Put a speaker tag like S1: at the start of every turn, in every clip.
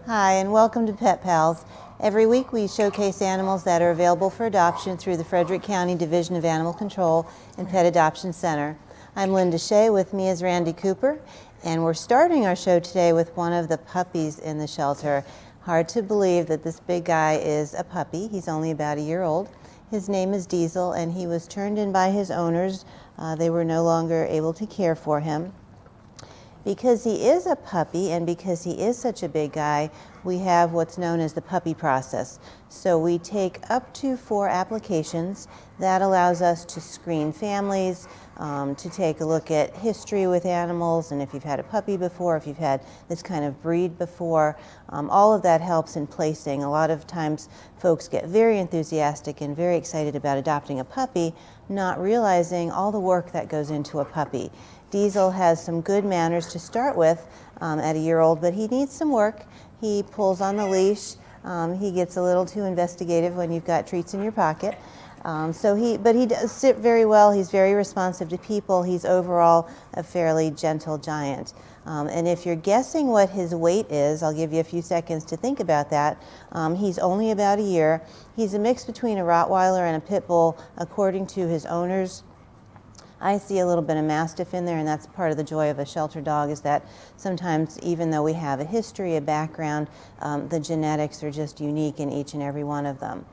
S1: Hi, and welcome to Pet Pals. Every week we showcase animals that are available for adoption through the Frederick County Division of Animal Control and Pet Adoption Center. I'm Linda Shea, with me is Randy Cooper, and we're starting our show today with one of the puppies in the shelter. Hard to believe that this big guy is a puppy. He's only about a year old. His name is Diesel, and he was turned in by his owners. They were no longer able to care for him. Because he is a puppy and because he is such a big guy, we have what's known as the puppy process. So we take up to 4 applications. That allows us to screen families, to take a look at history with animals, and if you've had a puppy before, if you've had this kind of breed before, all of that helps in placing. A lot of times folks get very enthusiastic and very excited about adopting a puppy, not realizing all the work that goes into a puppy. Diesel has some good manners to start with at a year old, but he needs some work. He pulls on the leash. He gets a little too investigative when you've got treats in your pocket. But he does sit very well. He's very responsive to people. He's overall a fairly gentle giant. And if you're guessing what his weight is, I'll give you a few seconds to think about that. He's only about a year. He's a mix between a Rottweiler and a Pit Bull, according to his owners. I see a little bit of Mastiff in there, and that's part of the joy of a shelter dog, is that sometimes, even though we have a history, a background, the genetics are just unique in each and every one of them.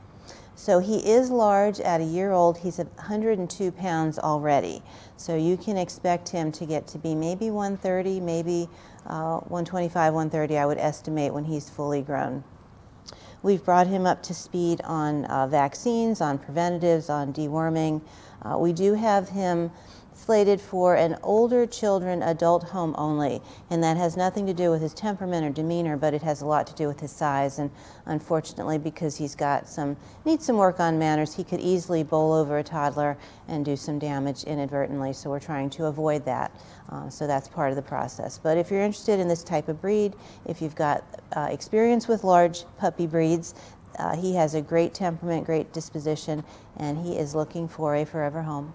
S1: So he is large. At a year old, he's 102 pounds already. So you can expect him to get to be maybe 130, maybe 125, 130, I would estimate, when he's fully grown. We've brought him up to speed on vaccines, on preventatives, on deworming. We do have him slated for an older children adult home only, and that has nothing to do with his temperament or demeanor, but it has a lot to do with his size. And unfortunately, because he's got needs some work on manners, he could easily bowl over a toddler and do some damage inadvertently, so we're trying to avoid that. So that's part of the process. But if you're interested in this type of breed, if you've got experience with large puppy breeds, he has a great temperament, great disposition, and he is looking for a forever home.